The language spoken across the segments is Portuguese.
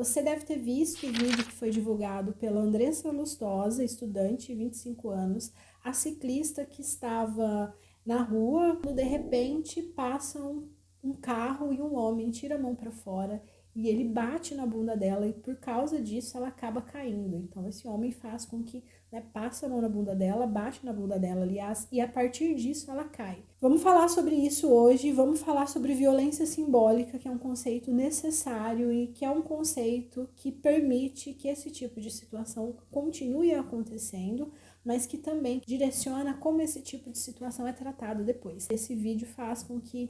Você deve ter visto o vídeo que foi divulgado pela Andressa Lustosa, estudante, 25 anos, a ciclista que estava na rua, de repente passa um carro e um homem tira a mão para fora e ele bate na bunda dela e por causa disso ela acaba caindo. Então esse homem faz com que, passa a mão na bunda dela, bate na bunda dela, aliás, e a partir disso ela cai. Vamos falar sobre isso hoje, vamos falar sobre violência simbólica, que é um conceito necessário e que é um conceito que permite que esse tipo de situação continue acontecendo, mas que também direciona como esse tipo de situação é tratado depois. Esse vídeo faz com que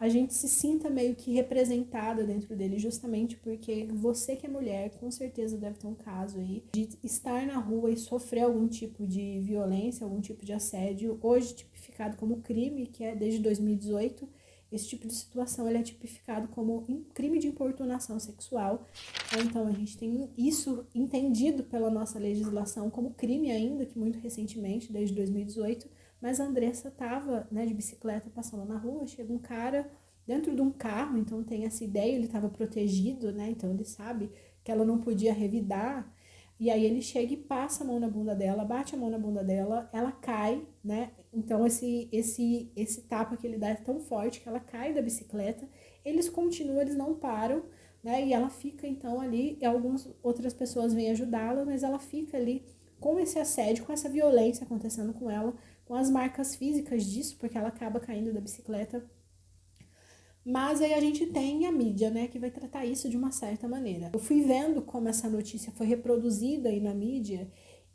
a gente se sinta meio que representada dentro dele, justamente porque você que é mulher, com certeza deve ter um caso aí de estar na rua e sofrer algum tipo de violência, algum tipo de assédio, hoje tipificado como crime, que é desde 2018, esse tipo de situação ele é tipificado como crime de importunação sexual. Então a gente tem isso entendido pela nossa legislação como crime ainda, que muito recentemente, desde 2018, mas a Andressa estava, de bicicleta passando na rua, chega um cara dentro de um carro, então tem essa ideia, ele estava protegido, então ele sabe que ela não podia revidar, e aí ele chega e passa a mão na bunda dela, bate a mão na bunda dela, ela cai, então esse tapa que ele dá é tão forte que ela cai da bicicleta, eles continuam, eles não param, e ela fica então ali, e algumas outras pessoas vêm ajudá-la, mas ela fica ali com esse assédio, com essa violência acontecendo com ela, com as marcas físicas disso, porque ela acaba caindo da bicicleta. Mas aí a gente tem a mídia, que vai tratar isso de uma certa maneira. Eu fui vendo como essa notícia foi reproduzida aí na mídia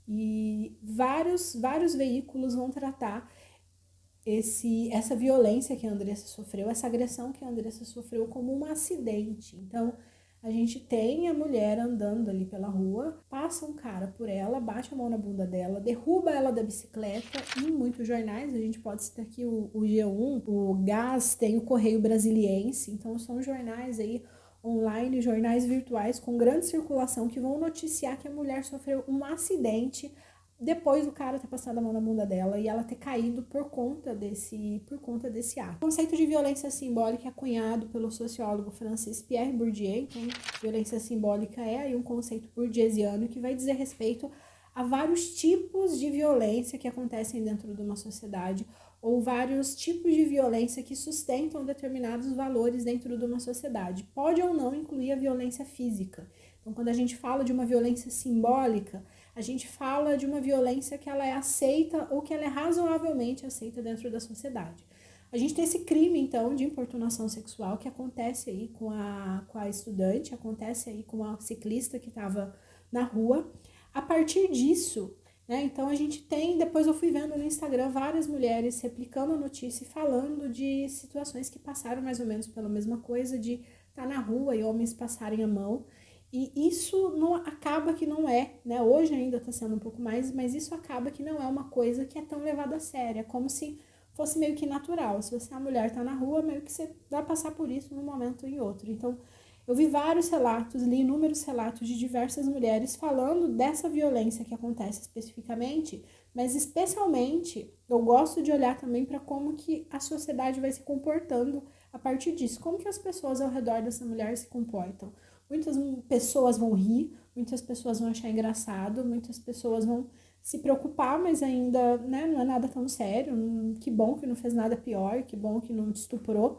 e vários veículos vão tratar essa violência que a Andressa sofreu, essa agressão que a Andressa sofreu como um acidente. Então, a gente tem a mulher andando ali pela rua, passa um cara por ela, bate a mão na bunda dela, derruba ela da bicicleta. Em muitos jornais, a gente pode citar aqui o G1, o Gás, tem o Correio Brasiliense. Então são jornais aí online, jornais virtuais com grande circulação que vão noticiar que a mulher sofreu um acidente depois do cara ter passado a mão na bunda dela e ela ter caído por conta desse ato. O conceito de violência simbólica é cunhado pelo sociólogo Francis Pierre Bourdieu. Então, violência simbólica é aí um conceito bourdieusiano que vai dizer respeito a vários tipos de violência que acontecem dentro de uma sociedade ou vários tipos de violência que sustentam determinados valores dentro de uma sociedade. Pode ou não incluir a violência física. Então, quando a gente fala de uma violência simbólica, a gente fala de uma violência que ela é aceita ou que ela é razoavelmente aceita dentro da sociedade. A gente tem esse crime, então, de importunação sexual que acontece aí com a estudante, acontece aí com a ciclista que estava na rua. A partir disso, então a gente tem, depois eu fui vendo no Instagram várias mulheres replicando a notícia e falando de situações que passaram mais ou menos pela mesma coisa, de estar na rua e homens passarem a mão. E isso não acaba que não é, hoje ainda está sendo um pouco mais, mas isso acaba que não é uma coisa que é tão levada a sério, é como se fosse meio que natural. Se você é uma mulher, está na rua, meio que você vai passar por isso num momento ou em outro. Então, eu vi vários relatos, li inúmeros relatos de diversas mulheres falando dessa violência que acontece especificamente, mas especialmente eu gosto de olhar também para como que a sociedade vai se comportando a partir disso, como que as pessoas ao redor dessa mulher se comportam. Muitas pessoas vão rir, muitas pessoas vão achar engraçado, muitas pessoas vão se preocupar, mas ainda não é nada tão sério, que bom que não fez nada pior, que bom que não te estuprou,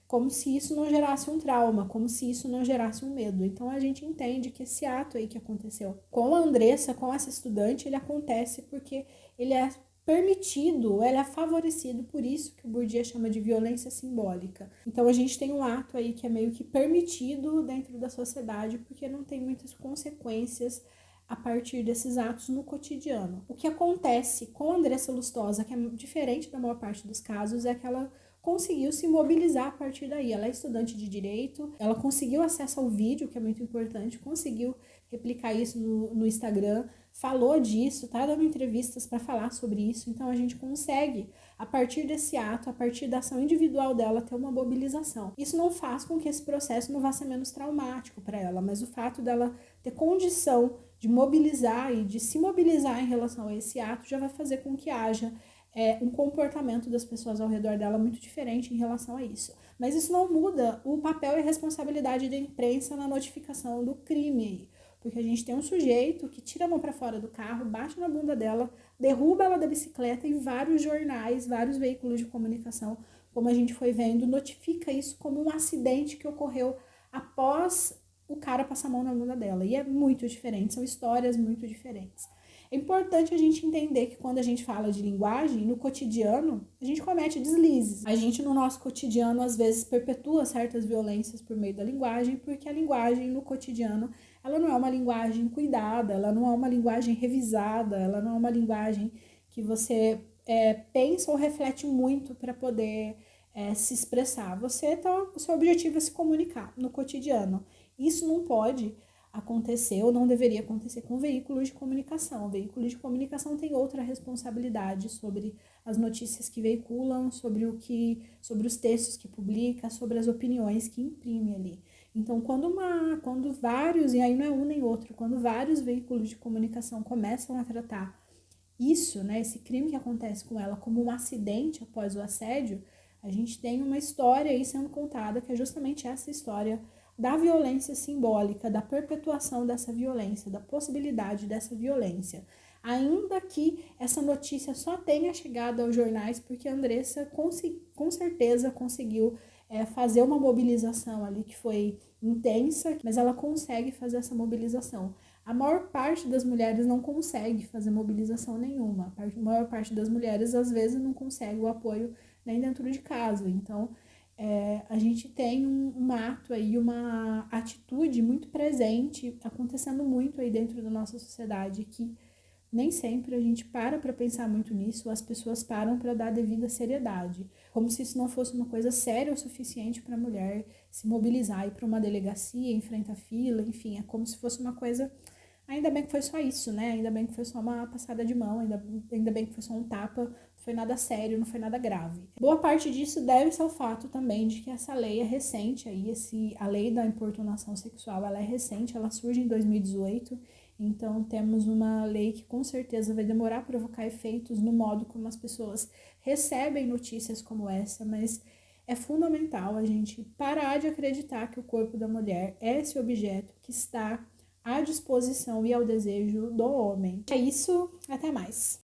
como se isso não gerasse um trauma, como se isso não gerasse um medo. Então a gente entende que esse ato aí que aconteceu com a Andressa, com essa estudante, ele acontece porque ele é permitido, ele é favorecido, por isso que o Bourdieu chama de violência simbólica. Então a gente tem um ato aí que é meio que permitido dentro da sociedade, porque não tem muitas consequências a partir desses atos no cotidiano. O que acontece com a Andressa Lustosa, que é diferente da maior parte dos casos, é que ela conseguiu se mobilizar a partir daí. Ela é estudante de direito, ela conseguiu acesso ao vídeo, que é muito importante, conseguiu replicar isso no Instagram, falou disso, tá dando entrevistas para falar sobre isso. Então a gente consegue, a partir desse ato, a partir da ação individual dela, ter uma mobilização. Isso não faz com que esse processo não vá ser menos traumático para ela, mas o fato dela ter condição de mobilizar e de se mobilizar em relação a esse ato já vai fazer com que haja um comportamento das pessoas ao redor dela muito diferente em relação a isso. Mas isso não muda o papel e a responsabilidade da imprensa na notificação do crime. Porque a gente tem um sujeito que tira a mão para fora do carro, bate na bunda dela, derruba ela da bicicleta e vários jornais, vários veículos de comunicação, como a gente foi vendo, notifica isso como um acidente que ocorreu após o cara passar a mão na bunda dela. E é muito diferente, são histórias muito diferentes. É importante a gente entender que quando a gente fala de linguagem, no cotidiano, a gente comete deslizes. A gente, no nosso cotidiano, às vezes perpetua certas violências por meio da linguagem, porque a linguagem no cotidiano, ela não é uma linguagem cuidada, ela não é uma linguagem revisada, ela não é uma linguagem que você pensa ou reflete muito para poder se expressar. O seu objetivo é se comunicar no cotidiano. Isso não pode acontecer ou não deveria acontecer com veículos de comunicação. O veículo de comunicação tem outra responsabilidade sobre as notícias que veiculam, sobre os textos que publica, sobre as opiniões que imprime ali. Então, quando vários, e aí não é um nem outro, quando vários veículos de comunicação começam a tratar isso, né, esse crime que acontece com ela como um acidente após o assédio, a gente tem uma história aí sendo contada, que é justamente essa história da violência simbólica, da perpetuação dessa violência, da possibilidade dessa violência. Ainda que essa notícia só tenha chegado aos jornais porque a Andressa com certeza conseguiu fazer uma mobilização ali que foi intensa, mas ela consegue fazer essa mobilização. A maior parte das mulheres não consegue fazer mobilização nenhuma. A maior parte das mulheres, às vezes, não consegue o apoio nem dentro de casa. Então, a gente tem um ato aí, uma atitude muito presente, acontecendo muito aí dentro da nossa sociedade, que nem sempre a gente para pensar muito nisso, as pessoas param para dar a devida seriedade, como se isso não fosse uma coisa séria o suficiente para a mulher se mobilizar, ir para uma delegacia, enfrentar fila, enfim, é como se fosse uma coisa. Ainda bem que foi só isso, né? Ainda bem que foi só uma passada de mão, ainda bem que foi só um tapa, não foi nada sério, não foi nada grave. Boa parte disso deve-se ao fato também de que essa lei é recente, aí, a lei da importunação sexual, ela é recente, ela surge em 2018, então temos uma lei que com certeza vai demorar a provocar efeitos no modo como as pessoas recebem notícias como essa, mas é fundamental a gente parar de acreditar que o corpo da mulher é esse objeto que está à disposição e ao desejo do homem. É isso, até mais.